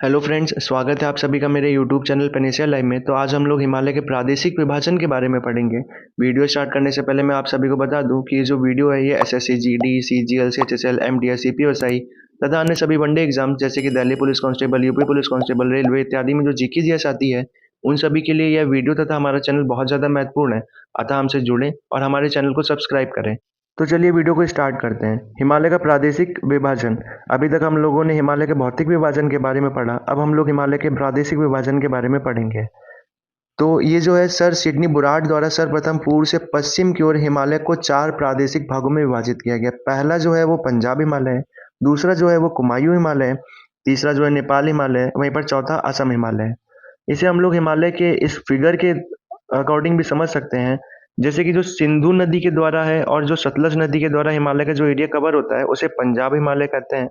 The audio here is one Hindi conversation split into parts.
हेलो फ्रेंड्स, स्वागत है आप सभी का मेरे यूट्यूब चैनल पेनेशिया लाइव में। तो आज हम लोग हिमालय के प्रादेशिक विभाजन के बारे में पढ़ेंगे। वीडियो स्टार्ट करने से पहले मैं आप सभी को बता दूं कि ये जो वीडियो है ये SSC, GD, CGL, CHSL, MTS, CPSI तथा अन्य सभी वनडे एग्जाम जैसे कि Delhi police constable, UP police constable, railway इत्यादि में जो जीके जीएस आती है उन सभी के लिए यह वीडियो तथा हमारा चैनल बहुत ज़्यादा महत्वपूर्ण है। अतः हमसे जुड़ें और हमारे चैनल को सब्सक्राइब करें। तो चलिए वीडियो को स्टार्ट करते हैं। हिमालय का प्रादेशिक विभाजन। अभी तक हम लोगों ने हिमालय के भौतिक विभाजन के बारे में पढ़ा, अब हम लोग हिमालय के प्रादेशिक विभाजन के बारे में पढ़ेंगे। तो ये जो है सर सिडनी बुराड द्वारा सर्वप्रथम पूर्व से पश्चिम की ओर हिमालय को 4 प्रादेशिक भागों में विभाजित किया गया। पहला जो है वो पंजाब हिमालय है, दूसरा जो है वो कुमायूं हिमालय है, तीसरा जो है नेपाल हिमालय है, वहीं पर चौथा असम हिमालय है। इसे हम लोग हिमालय के इस फिगर के अकॉर्डिंग भी समझ सकते हैं, जैसे कि जो सिंधु नदी के द्वारा है और जो सतलज नदी के द्वारा हिमालय का जो एरिया कवर होता है उसे पंजाब हिमालय कहते हैं।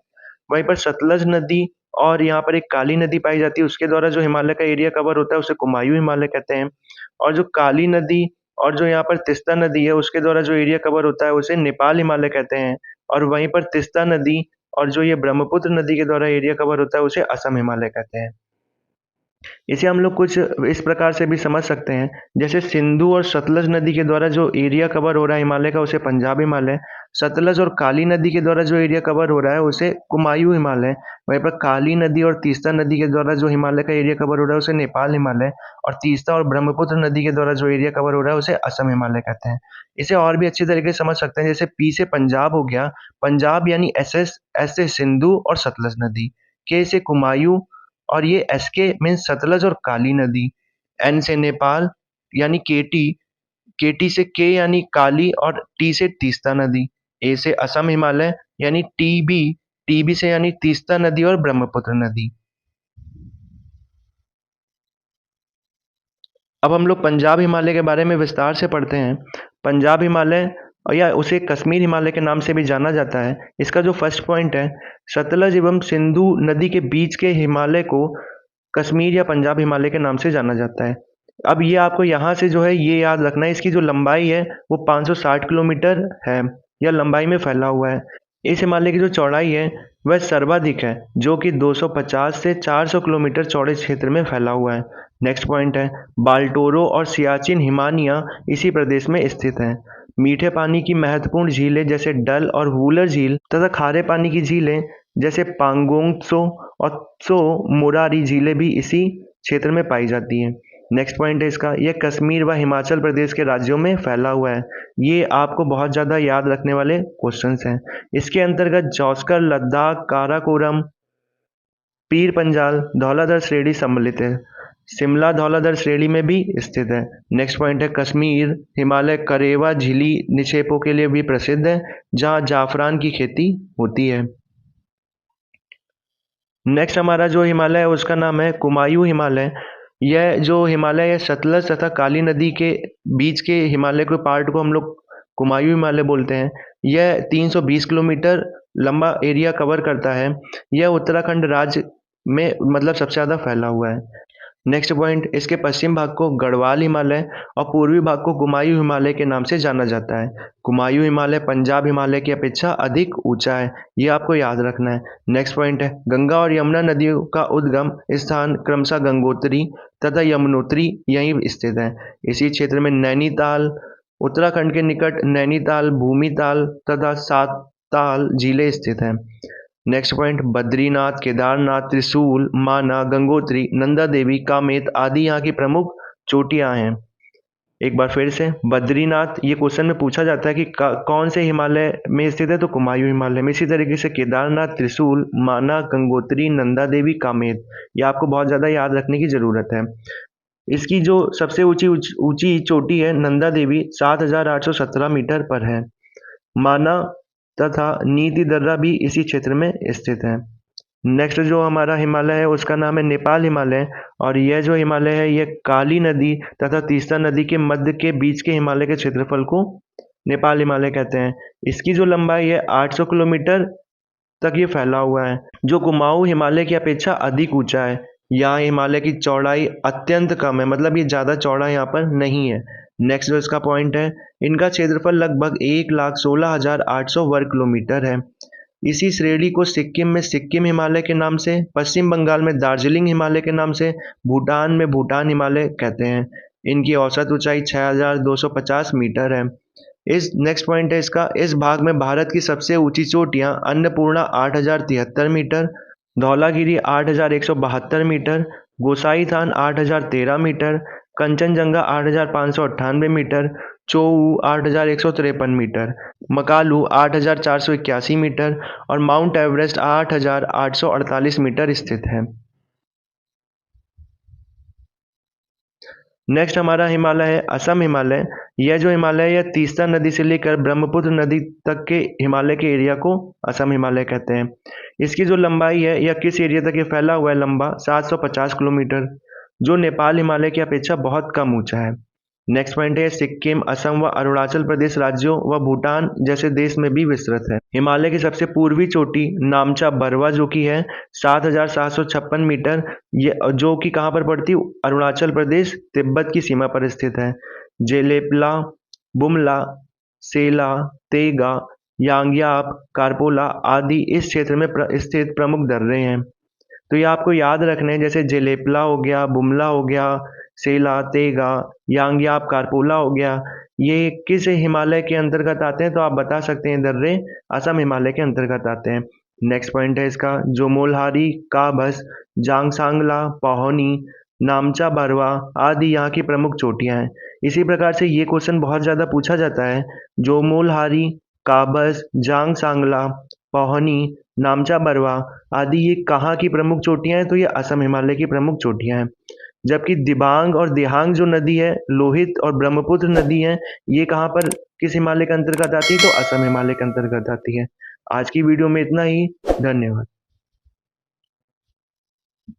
वहीं पर सतलज नदी और यहाँ पर एक काली नदी पाई जाती है, उसके द्वारा जो हिमालय का एरिया कवर होता है उसे कुमायूं हिमालय कहते हैं। और जो काली नदी और जो यहाँ पर तिस्ता नदी है उसके द्वारा जो एरिया कवर होता है उसे नेपाल हिमालय कहते हैं। और वहीं पर तिस्ता नदी और जो ये ब्रह्मपुत्र नदी के द्वारा एरिया कवर होता है उसे असम हिमालय कहते हैं। इसे हम लोग कुछ इस प्रकार से भी समझ सकते हैं, जैसे सिंधु और सतलज नदी के द्वारा जो एरिया कवर हो रहा है हिमालय का उसे पंजाब हिमालय, सतलज और काली नदी के द्वारा जो एरिया कवर हो रहा है उसे कुमायूं हिमालय, वहीं पर काली नदी और तीस्ता नदी के द्वारा जो हिमालय का एरिया कवर हो रहा है उसे नेपाल हिमालय, और तीस्ता और ब्रह्मपुत्र नदी के द्वारा जो एरिया कवर हो रहा है उसे असम हिमालय कहते हैं। इसे और भी अच्छी तरीके से समझ सकते हैं, जैसे पी से पंजाब हो गया, पंजाब यानी एस से सिंधु और सतलज नदी, के से कुमायूं और ये एस के मीन्स सतलज और काली नदी, एन से नेपाल यानी केटी, केटी से के यानी काली और टी से तीस्ता नदी, ए से असम हिमालय यानी टीबी, टीबी से यानी तीस्ता नदी और ब्रह्मपुत्र नदी। अब हम लोग पंजाब हिमालय के बारे में विस्तार से पढ़ते हैं। पंजाब हिमालय या उसे कश्मीर हिमालय के नाम से भी जाना जाता है। इसका जो फर्स्ट पॉइंट है, सतलज एवं सिंधु नदी के बीच के हिमालय को कश्मीर या पंजाब हिमालय के नाम से जाना जाता है। अब ये आपको यहाँ से जो है ये याद रखना है, इसकी जो लंबाई है वो 560 किलोमीटर है या लंबाई में फैला हुआ है। इस हिमालय की जो चौड़ाई है वह सर्वाधिक है, जो कि 250 से 400 किलोमीटर चौड़े क्षेत्र में फैला हुआ है। नेक्स्ट पॉइंट है, बाल्टोरो और सियाचिन हिमानियाँ इसी प्रदेश में स्थित हैं। मीठे पानी की महत्वपूर्ण झीलें जैसे डल और वूलर झील तथा खारे पानी की झीलें जैसे पांगोंग त्सो और त्सो मोरारी झीलें भी इसी क्षेत्र में पाई जाती हैं। नेक्स्ट पॉइंट है इसका, यह कश्मीर व हिमाचल प्रदेश के राज्यों में फैला हुआ है। ये आपको बहुत ज़्यादा याद रखने वाले क्वेश्चंस हैं। इसके अंतर्गत जौस्कर, लद्दाख, काराकोरम, पीर पंजाल, धौलाधर श्रेणी सम्मिलित है। शिमला धौलाधर श्रेणी में भी स्थित है। नेक्स्ट पॉइंट है, कश्मीर हिमालय करेवा झीली निक्षेपों के लिए भी प्रसिद्ध है, जहाँ जाफरान की खेती होती है। नेक्स्ट हमारा जो हिमालय है उसका नाम है कुमायूं हिमालय। यह जो हिमालय है सतलज तथा काली नदी के बीच के हिमालय के पार्ट को हम लोग कुमायूं हिमालय बोलते हैं। यह 320 किलोमीटर लंबा एरिया कवर करता है। यह उत्तराखंड राज्य में मतलब सबसे ज़्यादा फैला हुआ है। नेक्स्ट पॉइंट, इसके पश्चिम भाग को गढ़वाल हिमालय और पूर्वी भाग को कुमायूं हिमालय के नाम से जाना जाता है। कुमायूं हिमालय पंजाब हिमालय की अपेक्षा अधिक ऊंचा है, ये आपको याद रखना है। नेक्स्ट पॉइंट है, गंगा और यमुना नदियों का उद्गम स्थान क्रमशः गंगोत्री तथा यमुनोत्री यहीं स्थित है। इसी क्षेत्र में नैनीताल, उत्तराखंड के निकट नैनीताल, भूमिताल तथा सातताल झीलें स्थित हैं। नेक्स्ट पॉइंट, बद्रीनाथ, केदारनाथ, त्रिशूल, माना, गंगोत्री, नंदा देवी, कामेत आदि यहाँ की प्रमुख चोटियां हैं। एक बार फिर से, बद्रीनाथ ये क्वेश्चन में पूछा जाता है कि कौन से हिमालय में स्थित है, तो कुमायूं हिमालय में। इसी तरीके से केदारनाथ, त्रिशूल, माना, गंगोत्री, नंदा देवी, कामेत, ये आपको बहुत ज़्यादा याद रखने की ज़रूरत है। इसकी जो सबसे ऊंची चोटी है नंदा देवी 7,817 मीटर पर है। माना तथा नीति दर्रा भी इसी क्षेत्र में स्थित है। नेक्स्ट जो हमारा हिमालय है उसका नाम है नेपाल हिमालय, और यह जो हिमालय है यह काली नदी तथा तीस्ता नदी के मध्य के बीच के हिमालय के क्षेत्रफल को नेपाल हिमालय कहते हैं। इसकी जो लंबाई है 800 किलोमीटर तक ये फैला हुआ है, जो कुमाऊं हिमालय की अपेक्षा अधिक ऊंचा है। यहाँ हिमालय की चौड़ाई अत्यंत कम है, मतलब ये ज़्यादा चौड़ा यहाँ पर नहीं है। नेक्स्ट जो इसका पॉइंट है, इनका क्षेत्रफल लगभग 1,16,800 वर्ग किलोमीटर है। इसी श्रेणी को सिक्किम में सिक्किम हिमालय के नाम से, पश्चिम बंगाल में दार्जिलिंग हिमालय के नाम से, भूटान में भूटान हिमालय कहते हैं। इनकी औसत ऊंचाई 6250 मीटर है। इस नेक्स्ट पॉइंट है इसका, इस भाग में भारत की सबसे ऊंची चोटियां Annapurna 8073 metre, Dhaulagiri 8172 metre, Gosainthan 8013 metre, Kanchenjunga 8598 metre, चोऊ 8153 मीटर, मकालू 8481 मीटर और माउंट एवरेस्ट 8848 मीटर स्थित है। नेक्स्ट हमारा हिमालय है असम हिमालय। यह जो हिमालय है यह तीस्ता नदी से लेकर ब्रह्मपुत्र नदी तक के हिमालय के एरिया को असम हिमालय कहते हैं। इसकी जो लंबाई है यह किस एरिया तक ये फैला हुआ है लंबा 750 किलोमीटर, जो नेपाल हिमालय की अपेक्षा बहुत कम ऊंचा है। नेक्स्ट पॉइंट है सिक्किम, असम व अरुणाचल प्रदेश राज्यों व भूटान जैसे देश में भी विस्तृत है। हिमालय की सबसे पूर्वी चोटी नामचा बरवा जो कि है 7756 मीटर, ये जो कि कहाँ पर पड़ती है, अरुणाचल प्रदेश तिब्बत की सीमा पर स्थित है। जेलेपला, बुमला, सेला, तेगा, यांग्याप, कारपोला आदि इस क्षेत्र में स्थित प्रमुख दर्रे हैं। तो ये आपको याद रखने हैं, जैसे जेलेपला हो गया, बुमला हो गया, सेला, तेगा, यांग्याप, कारपोला हो गया, ये किस हिमालय के अंतर्गत आते हैं? तो आप बता सकते हैं दर्रे असम हिमालय के अंतर्गत आते हैं। नेक्स्ट पॉइंट है इसका जोमोलहारी, काबस, जांगसांगला, पौहोनी, नामचा बरवा आदि यहाँ की प्रमुख चोटियां हैं। इसी प्रकार से ये क्वेश्चन बहुत ज़्यादा पूछा जाता है। जोमोलहारी, काबस, जांगसांगला, पौहोनी, नामचा बरवा आदि ये कहाँ की प्रमुख चोटियां हैं? तो ये असम हिमालय की प्रमुख चोटियां हैं। जबकि दिबांग और दिहांग जो नदी है, लोहित और ब्रह्मपुत्र नदी है, ये कहाँ पर किस हिमालय के अंतर्गत आती है? तो असम हिमालय के अंतर्गत आती है। आज की वीडियो में इतना ही। धन्यवाद।